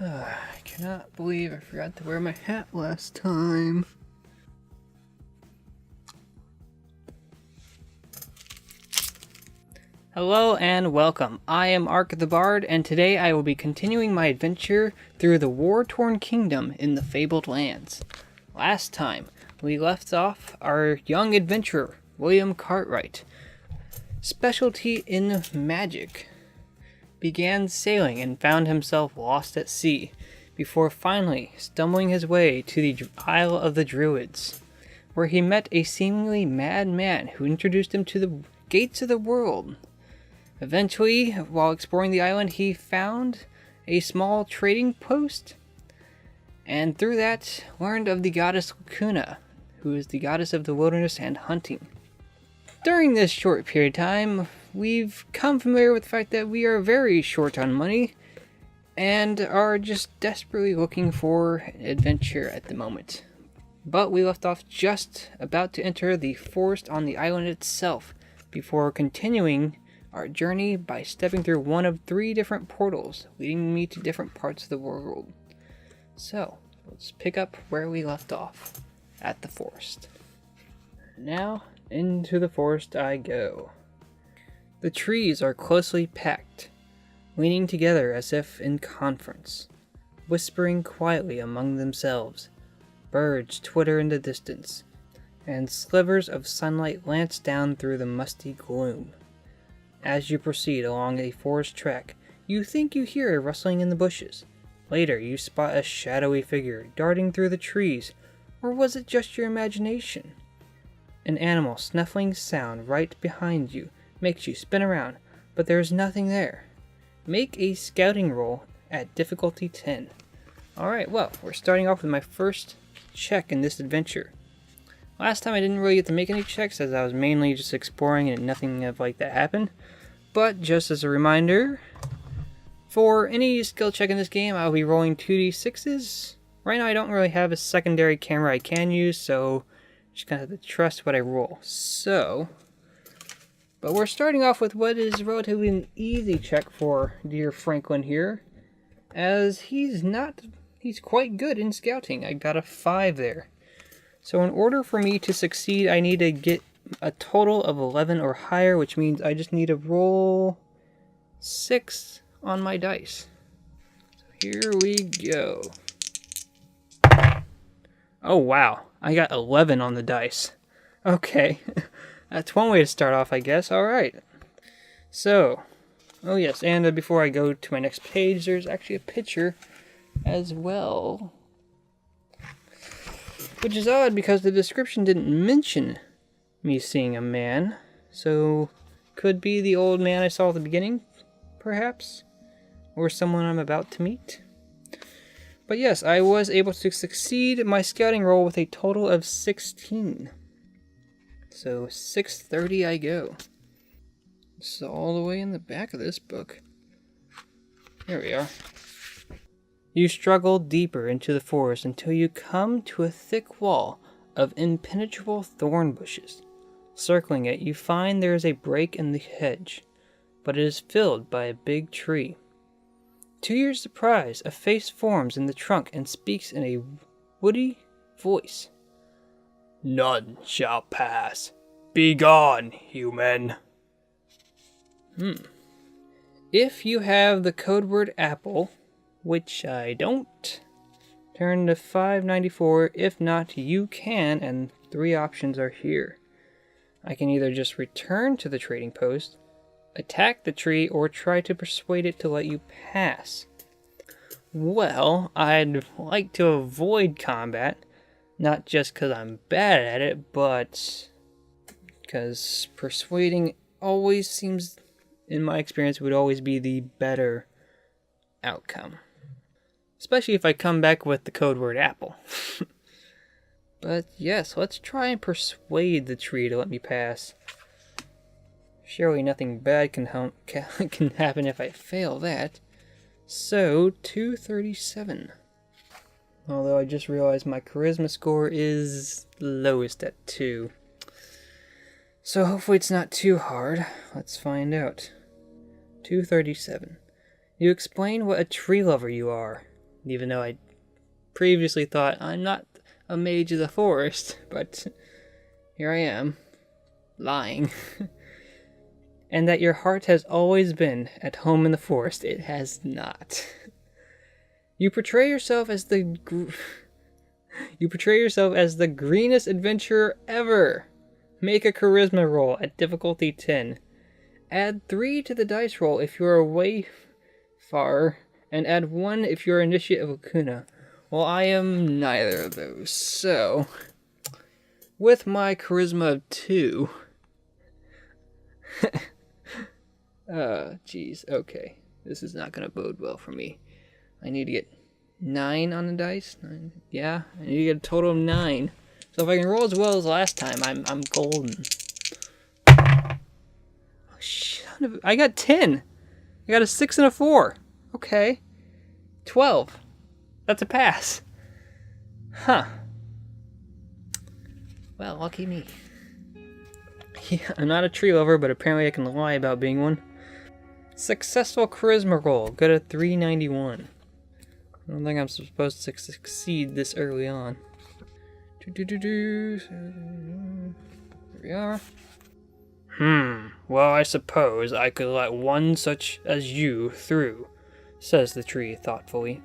I cannot believe I forgot to wear my hat last time. Hello and welcome. I am Ark the Bard, and today I will be continuing my adventure through the war-torn kingdom in the Fabled lands. Last time, we left off our young adventurer, William Cartwright, specialty in magic, began sailing and found himself lost at sea, before finally stumbling his way to the Isle of the Druids, where he met a seemingly mad man who introduced him to the gates of the world. Eventually, while exploring the island, he found a small trading post, and through that learned of the goddess Lacuna, who is the goddess of the wilderness and hunting. During this short period of time, we've come familiar with the fact that we are very short on money and are just desperately looking for adventure at the moment. But we left off just about to enter the forest on the island itself before continuing our journey by stepping through one of 3 different portals leading me to different parts of the world. So, let's pick up where we left off, at the forest. Now, into the forest I go. The trees are closely packed, leaning together as if in conference, whispering quietly among themselves. Birds twitter in the distance, and slivers of sunlight lance down through the musty gloom. As you proceed along a forest track, you think you hear a rustling in the bushes. Later, you spot a shadowy figure darting through the trees, or was it just your imagination? An animal snuffling sound right behind you makes you spin around, but there is nothing there. Make a scouting roll at difficulty 10. Alright, well, we're starting off with my first check in this adventure. Last time I didn't really get to make any checks as I was mainly just exploring and nothing like that happened. But just as a reminder, for any skill check in this game, I'll be rolling 2d6s. Right now I don't really have a secondary camera I can use, so just kind of have to trust what I roll. But we're starting off with what is relatively an easy check for dear Franklin here, as he's quite good in scouting. I got a 5 there. So in order for me to succeed, I need to get a total of 11 or higher, which means I just need to roll 6 on my dice. So here we go. Oh wow, I got 11 on the dice. Okay, that's one way to start off, I guess. Alright. So, oh yes, and before I go to my next page, there's actually a picture as well. Which is odd because the description didn't mention me seeing a man. So, could be the old man I saw at the beginning, perhaps? Or someone I'm about to meet? But yes, I was able to succeed my scouting roll with a total of 16. So, 630 I go. This is all the way in the back of this book. Here we are. You struggle deeper into the forest until you come to a thick wall of impenetrable thorn bushes. Circling it, you find there is a break in the hedge, but it is filled by a big tree. To your surprise, a face forms in the trunk and speaks in a woody voice. "None shall pass. Begone, human." If you have the code word apple, which I don't, turn to 594. If not, you can, and 3 options are here. I can either just return to the trading post, attack the tree, or try to persuade it to let you pass. Well, I'd like to avoid combat, not just because I'm bad at it, but because persuading always seems, in my experience, would always be the better outcome. Especially if I come back with the code word apple. But yes, let's try and persuade the tree to let me pass. Surely nothing bad can happen if I fail that. So, 237. Although I just realized my charisma score is lowest at 2. So hopefully it's not too hard. Let's find out. 237. You explain what a tree lover you are. even though I previously thought I'm not a mage of the forest, but here I am, lying. And that your heart has always been at home in the forest. It has not. You portray yourself as the greenest adventurer ever. Make a charisma roll at difficulty 10. Add 3 to the dice roll if you're away far, and add 1 if you're initiate of Okuna. Well, I am neither of those, so with my charisma of 2. Jeez, okay. This is not gonna bode well for me. I need to get 9 on the dice. 9. Yeah, I need to get a total of 9. So if I can roll as well as last time, I'm golden. Oh, I got 10. I got a 6 and a 4. Okay. 12. That's a pass. Huh. Well, lucky me. Yeah, I'm not a tree lover, but apparently I can lie about being one. Successful charisma roll. Got a 391. I don't think I'm supposed to succeed this early on. Here we are. Well, I suppose I could let one such as you through, says the tree thoughtfully.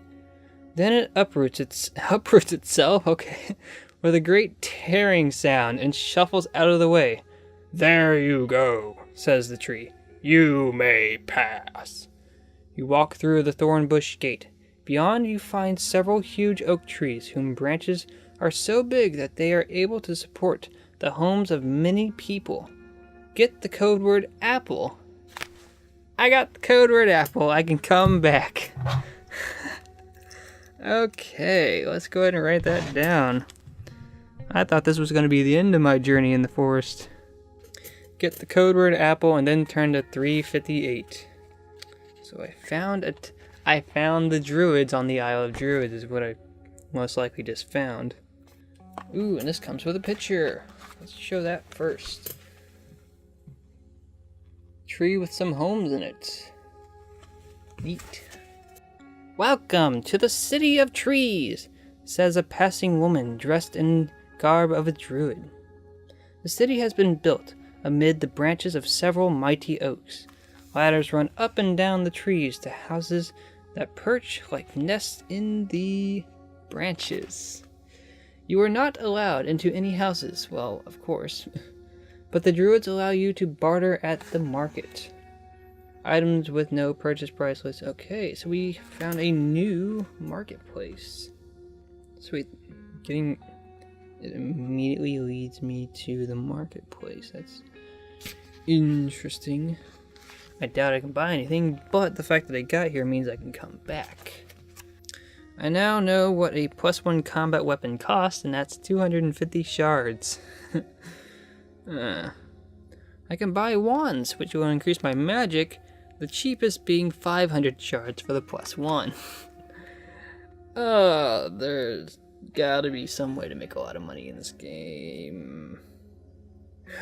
Then it uproots itself, okay, with a great tearing sound and shuffles out of the way. There you go, says the tree. You may pass. You walk through the thorn bush gate. Beyond you find several huge oak trees whose branches are so big that they are able to support the homes of many people. Get the code word apple. I got the code word apple. I can come back. Okay, let's go ahead and write that down. I thought this was going to be the end of my journey in the forest. Get the code word apple and then turn to 358. So I found the druids on the Isle of Druids is what I most likely just found. Ooh, and this comes with a picture. Let's show that first. Tree with some homes in it. Neat. Welcome to the City of Trees, says a passing woman dressed in garb of a druid. The city has been built amid the branches of several mighty oaks. Ladders run up and down the trees to houses that perch like nests in the branches. You are not allowed into any houses, well, of course, but the druids allow you to barter at the market. Items with no purchase price list. Okay, so we found a new marketplace. Sweet. It immediately leads me to the marketplace. That's interesting. I doubt I can buy anything, but the fact that I got here means I can come back. I now know what a +1 combat weapon costs, and that's 250 shards. I can buy wands, which will increase my magic, the cheapest being 500 shards for the +1. There's gotta be some way to make a lot of money in this game.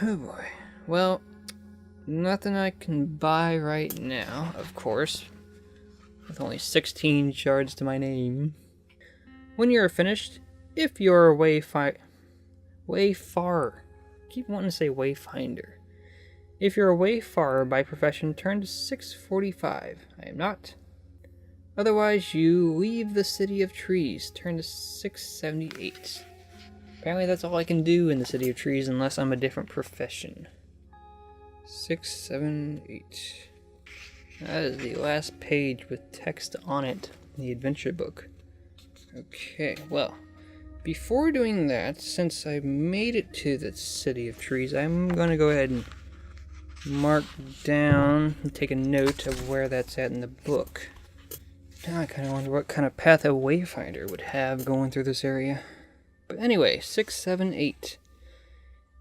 Oh boy. Well, nothing I can buy right now, of course, with only 16 shards to my name. When you're finished, if you're wayfar, keep wanting to say wayfinder. If you're a wayfarer by profession, turn to 645. I am not. Otherwise, you leave the City of Trees. Turn to 678. Apparently that's all I can do in the City of Trees unless I'm a different profession. 678. That is the last page with text on it in the adventure book. Okay, well, before doing that, since I made it to the City of Trees, I'm going to go ahead and mark down and take a note of where that's at in the book. Now I kind of wonder what kind of path a wayfinder would have going through this area. But anyway, 678.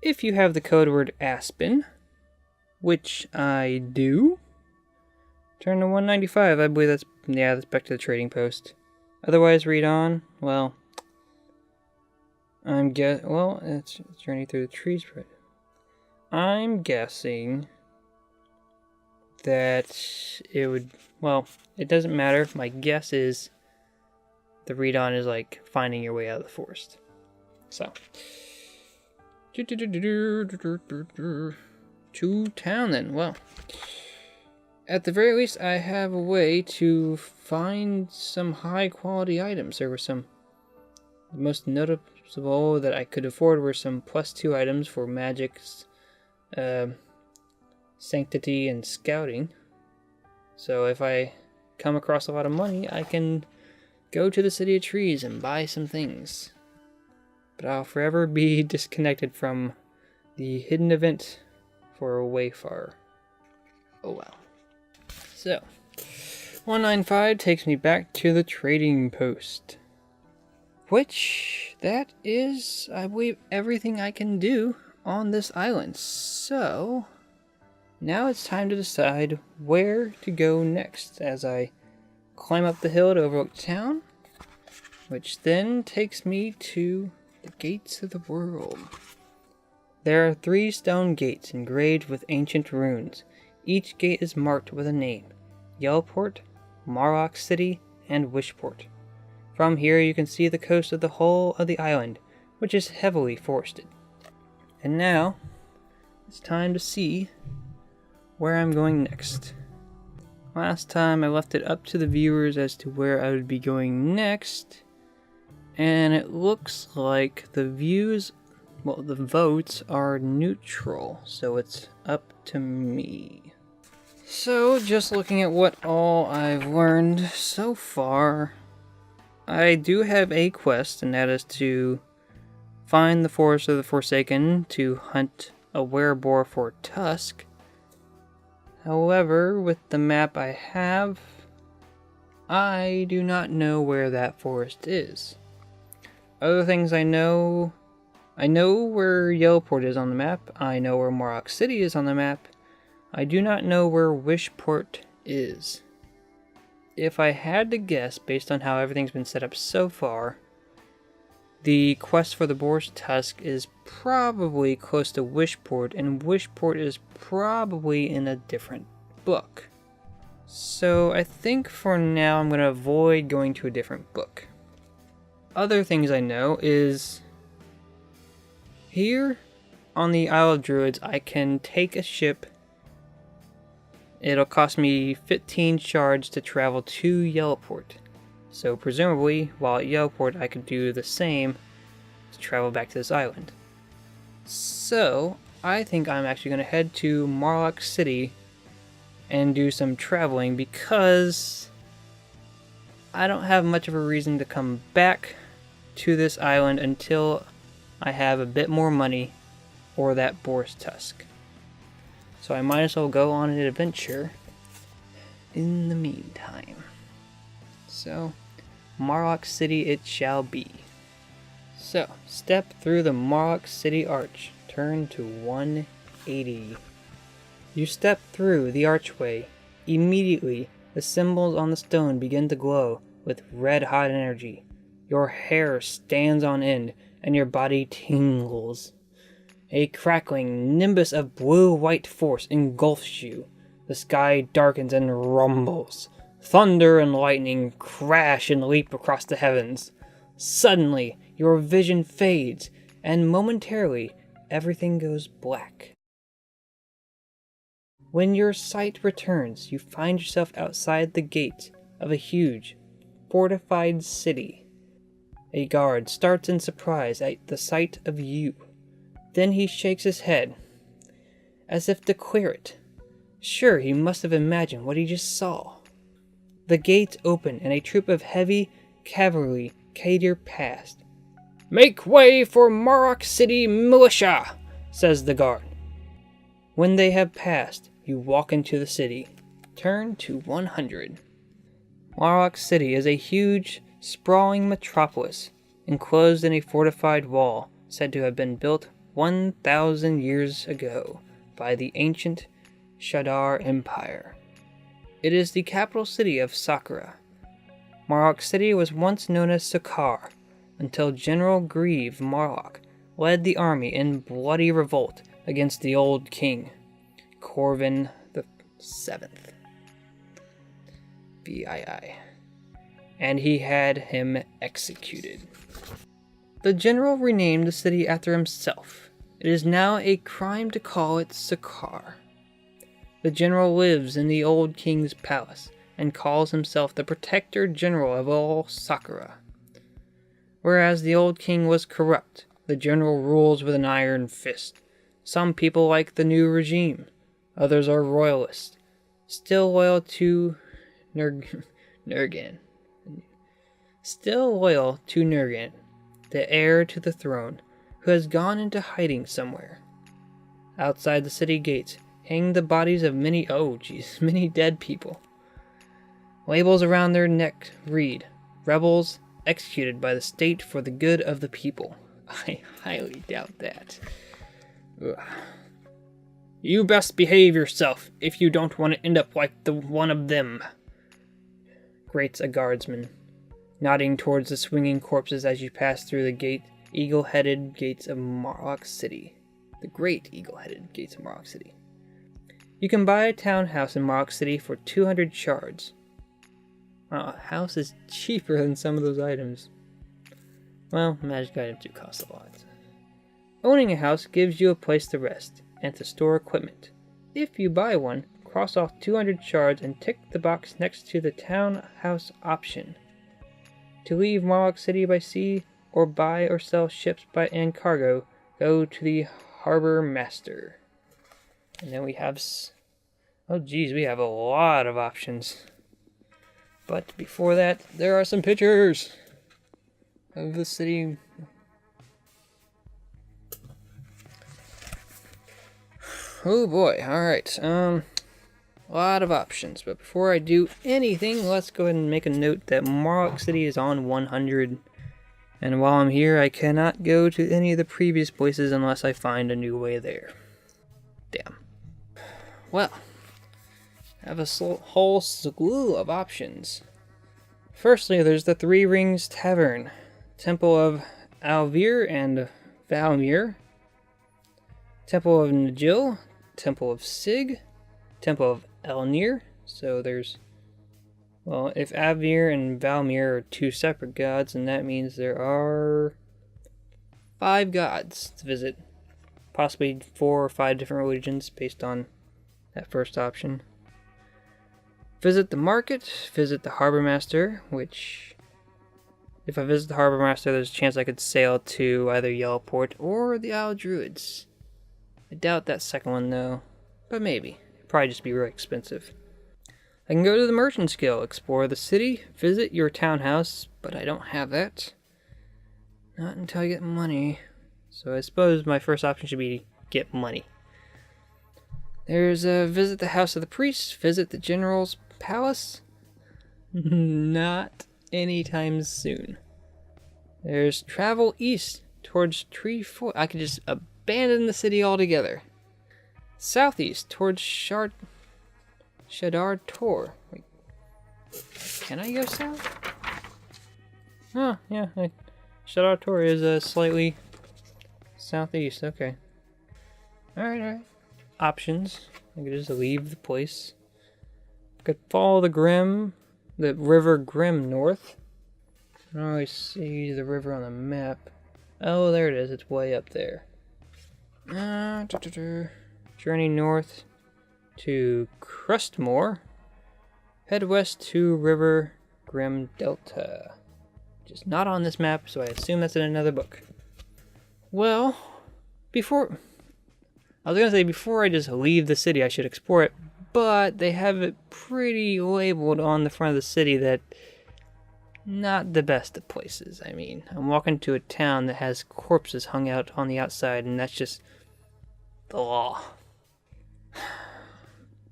If you have the code word Aspen, which I do, turn to 195. I believe that's back to the trading post. Otherwise, read on. Well, it's journey through the trees. I'm guessing that it would, well, it doesn't matter. My guess is the read-on is like finding your way out of the forest. So, to town then. Well, at the very least, I have a way to find some high-quality items. There were some. The most noticeable that I could afford were some +2 items for magic's sanctity and scouting. So if I come across a lot of money, I can go to the City of Trees and buy some things. But I'll forever be disconnected from the hidden event for a Wayfarer. Oh well. So, 195 takes me back to the trading post. Which, that is, I believe, everything I can do on this island. So, now it's time to decide where to go next as I climb up the hill to overlook town, which then takes me to the gates of the world. There are 3 stone gates engraved with ancient runes. Each gate is marked with a name: Yellowport, Marlock City, and Wishport. From here you can see the coast of the whole of the island, which is heavily forested. And now, it's time to see where I'm going next. Last time I left it up to the viewers as to where I would be going next, and it looks like the votes are neutral, so it's up to me. So, just looking at what all I've learned so far, I do have a quest, and that is to find the Forest of the Forsaken to hunt a werebore for tusk. However, with the map I have, I do not know where that forest is. Other things I know where Yellowport is on the map. I know where Marlock City is on the map. I do not know where Wishport is. If I had to guess, based on how everything's been set up so far, the quest for the boar's tusk is probably close to Wishport, and Wishport is probably in a different book. So I think for now I'm going to avoid going to a different book. Other things I know is here on the Isle of Druids I can take a ship. It'll cost me 15 shards to travel to Yellowport. So presumably, while at Yellowport, I could do the same to travel back to this island. So, I think I'm actually going to head to Marlock City and do some traveling because I don't have much of a reason to come back to this island until I have a bit more money or that boar's tusk. So I might as well go on an adventure in the meantime. So, Marlock City it shall be. So, step through the Marlock City arch. Turn to 180. You step through the archway. Immediately, the symbols on the stone begin to glow with red-hot energy. Your hair stands on end, and your body tingles. A crackling nimbus of blue-white force engulfs you. The sky darkens and rumbles. Thunder and lightning crash and leap across the heavens. Suddenly, your vision fades, and momentarily, everything goes black. When your sight returns, you find yourself outside the gate of a huge, fortified city. A guard starts in surprise at the sight of you. Then he shakes his head, as if to clear it. Sure, he must have imagined what he just saw. The gates open, and a troop of heavy cavalry cater past. "Make way for Marlock City militia," says the guard. When they have passed, you walk into the city. Turn to 100. Marlock City is a huge, sprawling metropolis, enclosed in a fortified wall, said to have been built 1,000 years ago by the ancient Shadar Empire. It is the capital city of Sakura. Marlock City was once known as Sakar, until General Grieve Marlock led the army in bloody revolt against the old king, Corvin the Seventh. VII. and he had him executed. The general renamed the city after himself. It is now a crime to call it Sakar. The general lives in the old king's palace and calls himself the protector general of all Sakura. Whereas the old king was corrupt, the general rules with an iron fist. Some people like the new regime. Others are royalists, still loyal to Nurgan. Still loyal to Nurgan, the heir to the throne, who has gone into hiding somewhere. Outside the city gates hang the bodies of many dead people. Labels around their neck read, "Rebels executed by the state for the good of the people." I highly doubt that. Ugh. "You best behave yourself if you don't want to end up like the one of them," grates a guardsman, nodding towards the swinging corpses as you pass through the eagle-headed gates of Marlock City. The great eagle-headed gates of Marlock City. You can buy a townhouse in Marlock City for 200 shards. Wow, a house is cheaper than some of those items. Well, magic items do cost a lot. Owning a house gives you a place to rest and to store equipment. If you buy one, cross off 200 shards and tick the box next to the townhouse option. To leave Marlock City by sea, or buy or sell ships and cargo, go to the harbor master. And then we have... oh geez, we have a lot of options. But before that, there are some pictures of the city. Oh boy, alright, a lot of options. But before I do anything, let's go ahead and make a note that Marlock City is on 100. And while I'm here, I cannot go to any of the previous places unless I find a new way there. Damn. Well, I have a whole slew of options. Firstly, there's the Three Rings Tavern, Temple of Alvir and Valmir, Temple of Najil, Temple of Sig, Temple of Elnir. So there's, well, if Alvir and Valmir are two separate gods, then that means there are 5 gods to visit. Possibly 4 or 5 different religions based on that first option. Visit the market, visit the harbor master, which, if I visit the harbor master, there's a chance I could sail to either Yellowport or the Isle Druids. I doubt that second one though, but maybe. It'd probably just be really expensive. I can go to the Merchant's Guild, explore the city, visit your townhouse, but I don't have that. Not until I get money. So I suppose my first option should be get money. There's a visit the house of the priest, visit the general's palace. Not anytime soon. There's travel east towards Treefoot. I could just abandon the city altogether. Southeast towards Shadar Tor. Wait, can I go south? Oh, yeah. Shadar Tor is slightly southeast. Okay. Alright. Options. I could just leave the place. I could follow the river Grim north. I don't always see the river on the map. Oh, there it is. It's way up there. Journey north to Crustmore. Head west to River Grim Delta. Just not on this map, so I assume that's in another book. Well, before I just leave the city, I should explore it, but they have it pretty labeled on the front of the city that not the best of places. I mean, I'm walking to a town that has corpses hung out on the outside, and that's just the law.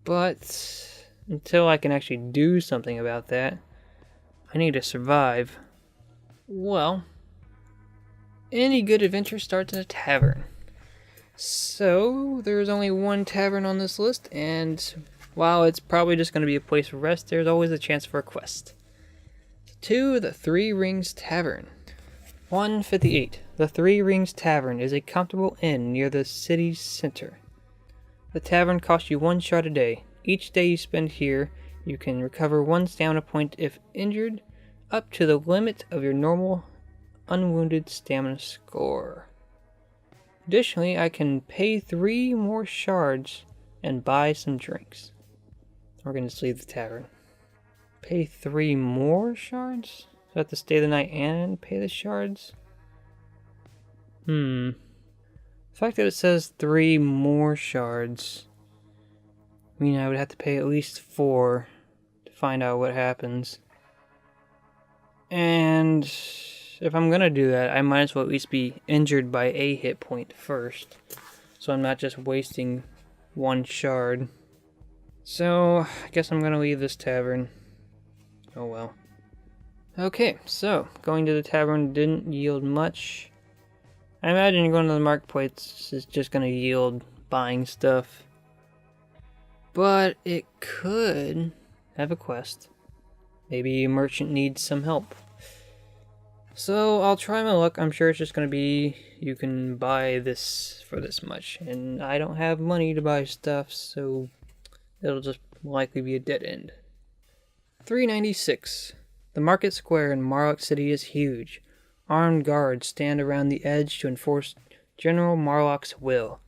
But until I can actually do something about that, I need to survive. Well, any good adventure starts in a tavern. So, there's only one tavern on this list, and while it's probably just going to be a place for rest, there's always a chance for a quest. 2. The Three Rings Tavern. 158. The Three Rings Tavern is a comfortable inn near the city's center. The tavern costs you 1 shard a day. Each day you spend here, you can recover 1 stamina point if injured. up to the limit of your normal unwounded stamina score. Additionally, I can pay 3 more shards and buy some drinks. We're going to just leave the tavern. Pay 3 more shards? So I have to stay the night and pay the shards? The fact that it says 3 more shards mean I would have to pay at least 4 to find out what happens. And if I'm gonna do that, I might as well at least be injured by a hit point first, so I'm not just wasting 1 shard. So I guess I'm gonna leave this tavern. Oh well. Okay, so going to the tavern didn't yield much. I imagine going to the marketplace is just gonna yield buying stuff. But it could have a quest. Maybe a merchant needs some help. So I'll try my luck. I'm sure it's just going to be, you can buy this for this much. And I don't have money to buy stuff, so it'll just likely be a dead end. 396. The market square in Marlock City is huge. Armed guards stand around the edge to enforce General Marlock's will.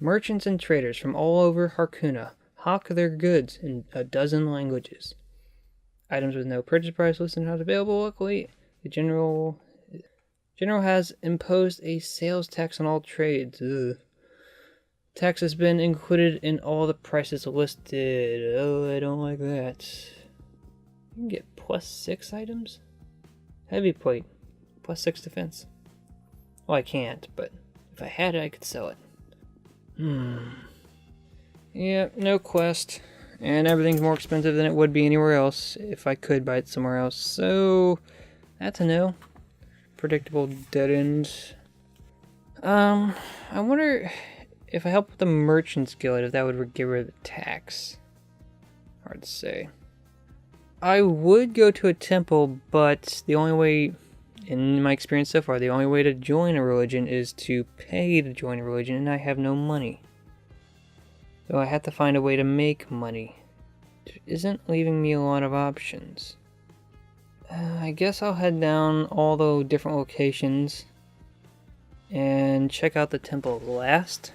Merchants and traders from all over Harkuna hawk their goods in a dozen languages. Items with no purchase price listed not available. Luckily, the general has imposed a sales tax on all trades. Ugh. Tax has been included in all the prices listed. Oh, I don't like that. You can get +6 items? Heavy plate, +6 defense. Well, I can't, but if I had it, I could sell it. Yeah, no quest. And everything's more expensive than it would be anywhere else if I could buy it somewhere else. So, that's a no. Predictable dead end. I wonder if I help with the Merchant's Guild, if that would get rid of the tax. Hard to say. I would go to a temple, but the only way, in my experience so far, the only way to join a religion is to pay to join a religion, and I have no money. So I have to find a way to make money. It isn't leaving me a lot of options. I guess I'll head down all the different locations and check out the temple last.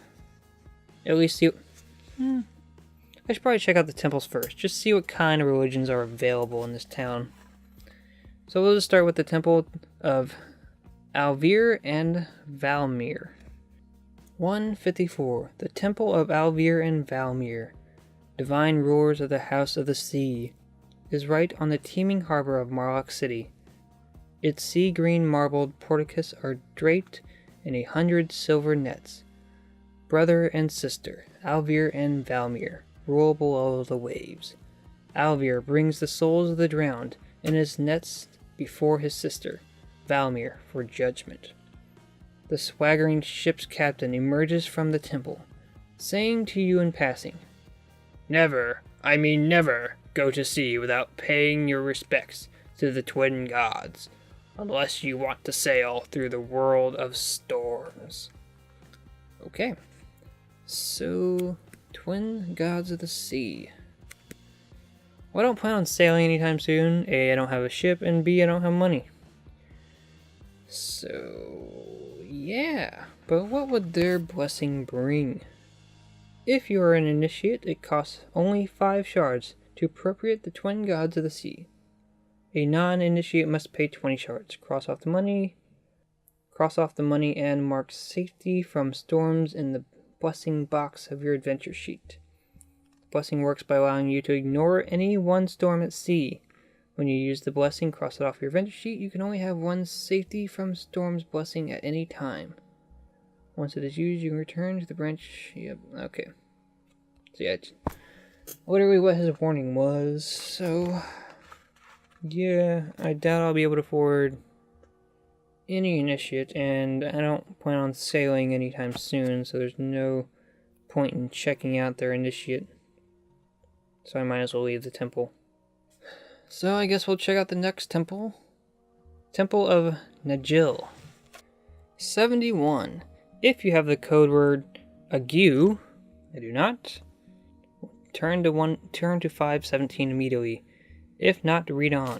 At least see... I should probably check out the temples first, just see what kind of religions are available in this town. So we'll just start with the temple of Alvir and Valmir. 154. The Temple of Alvir and Valmir, divine rulers of the House of the Sea, is right on the teeming harbor of Marlock City. Its sea-green marbled porticos are draped in 100 silver nets. Brother and sister, Alvir and Valmir, rule below the waves. Alvir brings the souls of the drowned in his nets before his sister, Valmir, for judgment. The swaggering ship's captain emerges from the temple, saying to you in passing, "Never, I mean never, go to sea without paying your respects to the twin gods, unless you want to sail through the world of storms." Okay, so twin gods of the sea. Well, I don't plan on sailing anytime soon. A, I don't have a ship, and B, I don't have money. So, yeah, but what would their blessing bring? If you are an initiate, it costs only 5 shards to appropriate the twin gods of the sea. A non-initiate must pay 20 shards. Cross off the money and mark safety from storms in the blessing box of your adventure sheet. Blessing works by allowing you to ignore any one storm at sea. When you use the blessing, cross it off your adventure sheet. You can only have one safety from storms blessing at any time. Once it is used, you can return to the branch. Yep, okay. So yeah, literally what his warning was. So, yeah, I doubt I'll be able to afford any initiate, and I don't plan on sailing anytime soon, so there's no point in checking out their initiate. So I might as well leave the temple. So I guess we'll check out the next temple. Temple of Najil. 71. If you have the code word ague, I do not, turn to 517 immediately. If not, read on.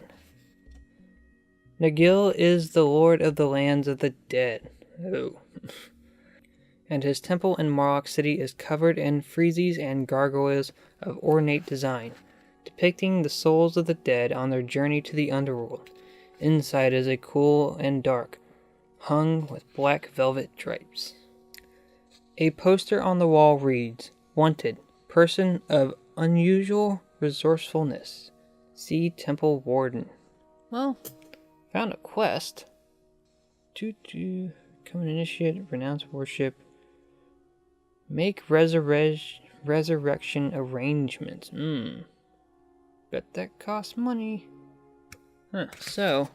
Nagil is the lord of the lands of the dead. Oh. And his temple in Marlock City is covered in friezes and gargoyles of ornate design, depicting the souls of the dead on their journey to the underworld. Inside is a cool and dark, hung with black velvet drapes. A poster on the wall reads, "Wanted, person of unusual resourcefulness. See Temple Warden." Well, found a quest. Become an initiate, renounce worship. Make resurrection arrangements. Bet that costs money. So,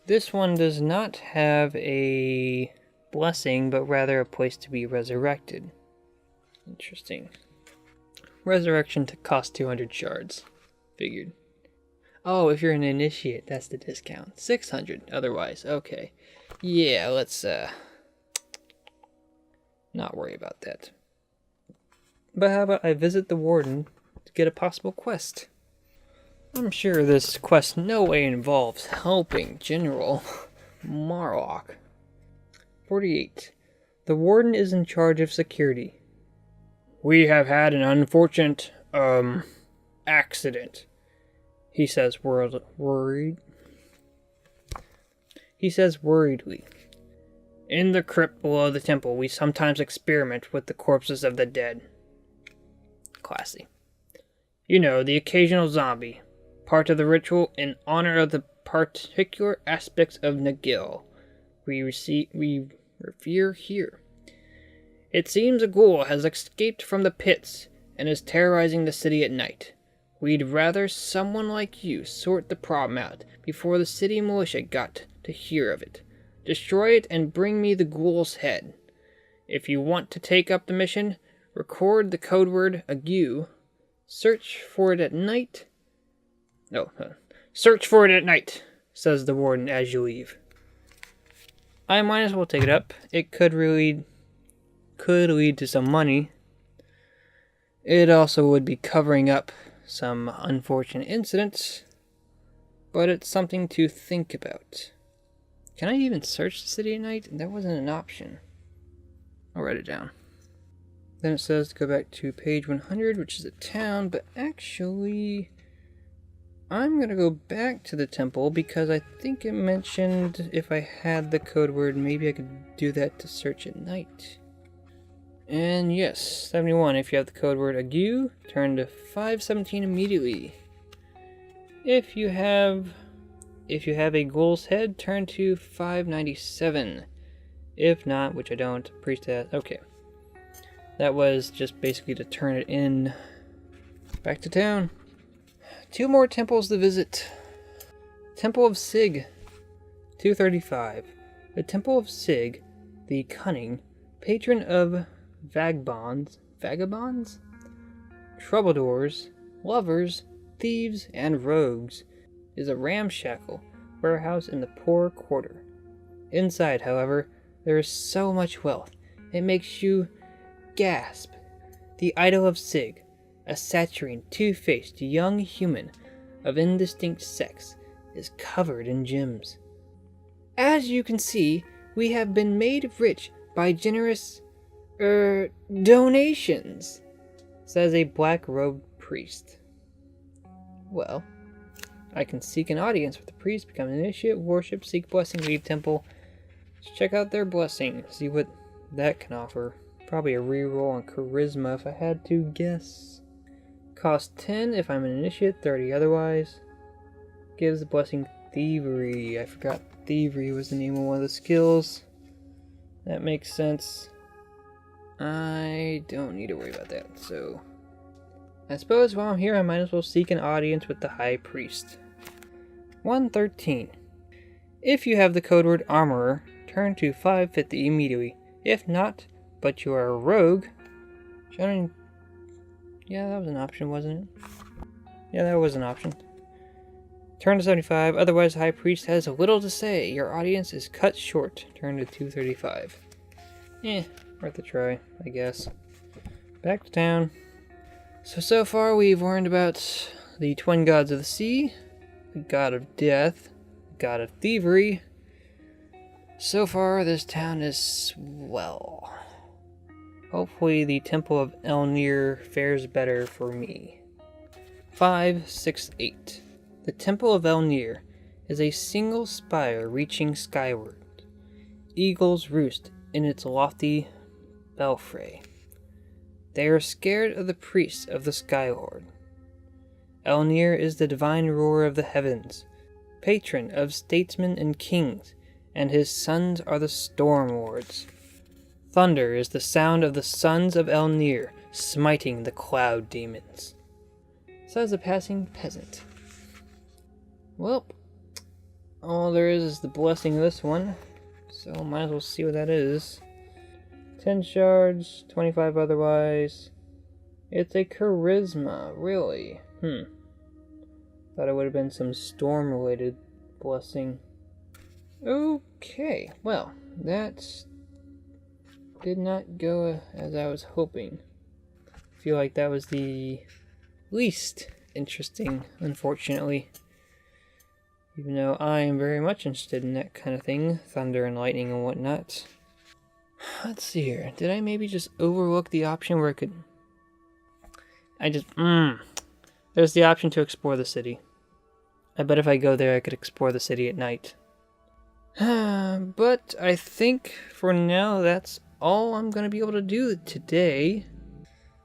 this one does not have a blessing, but rather a place to be resurrected. Interesting. Resurrection costs 200 shards. Figured. Oh, if you're an initiate, that's the discount. 600 otherwise. Okay. Yeah, let's not worry about that. But how about I visit the warden to get a possible quest? I'm sure this quest no way involves helping General Marlock. 48. The warden is in charge of security. We have had an unfortunate, accident, he says worriedly. In the crypt below the temple, we sometimes experiment with the corpses of the dead. Classy. You know, the occasional zombie. Part of the ritual in honor of the particular aspects of Nagil we revere here. It seems a ghoul has escaped from the pits and is terrorizing the city at night. We'd rather someone like you sort the problem out before the city militia got to hear of it. Destroy it and bring me the ghoul's head. If you want to take up the mission, record the code word ague. Search for it at night. Search for it at night, says the warden as you leave. I might as well take it up. It could lead to some money. It also would be covering up some unfortunate incidents, but it's something to think about. Can I even search the city at night? That wasn't an option. I'll write it down. Then it says to go back to page 100, which is a town, but actually I'm going to go back to the temple because I think it mentioned if I had the code word, maybe I could do that to search at night. And yes, 71, if you have the code word ague, turn to 517 immediately. If you have a ghoul's head, turn to 597. If not, which I don't, priestess, okay. That was just basically to turn it in. Back to town. 2 more temples to visit. Temple of Sig, 235. The Temple of Sig, the cunning, patron of vagabonds, troubadours, lovers, thieves, and rogues, is a ramshackle warehouse in the poor quarter. Inside, however, there is so much wealth, it makes you gasp. The idol of Sig, a saturnine, two-faced young human of indistinct sex, is covered in gems. As you can see, we have been made rich by generous, donations, says a black-robed priest. Well, I can seek an audience with the priest, become an initiate, worship, seek blessing, leave temple. Let's check out their blessing, see what that can offer. Probably a reroll on charisma if I had to guess. Cost 10 if I'm an initiate, 30 otherwise. Gives the blessing thievery. I forgot thievery was the name of one of the skills. That makes sense. I don't need to worry about that, so I suppose while I'm here I might as well seek an audience with the high priest. 113. If you have the code word armorer, turn to 550 immediately. If not, but you are a rogue, yeah, that was an option, wasn't it? Yeah, that was an option. Turn to 75, otherwise the high priest has little to say. Your audience is cut short. Turn to 235. Worth a try, I guess. Back to town. So far we've learned about the twin gods of the sea, the god of death, god of thievery. So far, this town is swell. Hopefully the Temple of Elnir fares better for me. 568. The Temple of Elnir is a single spire reaching skyward. Eagles roost in its lofty belfry. They are scared of the priests of the Sky Lord. Elnir is the divine ruler of the heavens, patron of statesmen and kings, and his sons are the Storm Lords. Thunder is the sound of the sons of Elnir, smiting the cloud demons. Says a passing peasant. Well, all there is the blessing of this one, so might as well see what that is. 10 shards, 25 otherwise. It's a charisma, really. Thought it would have been some storm-related blessing. Okay, well, that did not go as I was hoping. I feel like that was the least interesting, unfortunately. Even though I am very much interested in that kind of thing, thunder and lightning and whatnot. Let's see here. Did I maybe just overlook the option where I could... There's the option to explore the city. I bet if I go there I could explore the city at night. But I think for now that's all I'm going to be able to do today.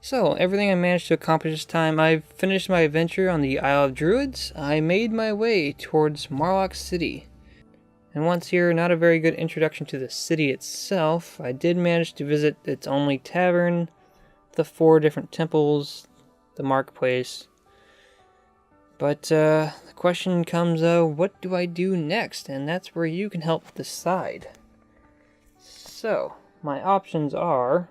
So, everything I managed to accomplish this time, I've finished my adventure on the Isle of Druids. I made my way towards Marlock City. And once here, not a very good introduction to the city itself. I did manage to visit its only tavern, the 4 different temples, the marketplace. But the question comes, what do I do next? And that's where you can help decide. So, my options are...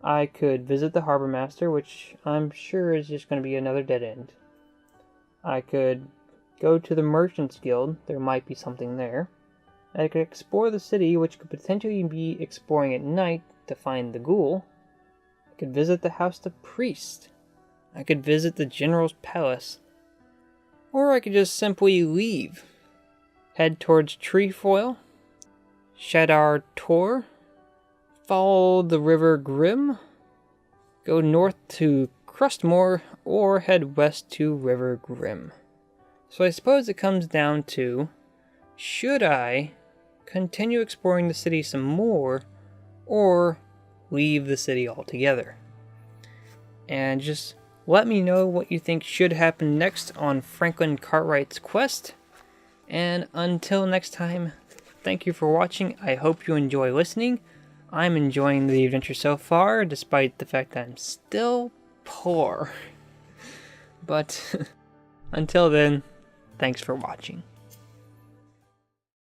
I could visit the Harbor Master, which I'm sure is just going to be another dead end. I could go to the Merchants Guild, there might be something there. I could explore the city, which could potentially be exploring at night to find the ghoul. I could visit the House of Priest. I could visit the General's Palace. Or I could just simply leave. Head towards Trefoil, Shadar Tor, follow the River Grim, go north to Crustmore, or head west to River Grim. So I suppose it comes down to, should I continue exploring the city some more, or leave the city altogether? And just let me know what you think should happen next on Franklin Cartwright's quest. And until next time, thank you for watching. I hope you enjoy listening. I'm enjoying the adventure so far, despite the fact that I'm still poor. But until then, thanks for watching.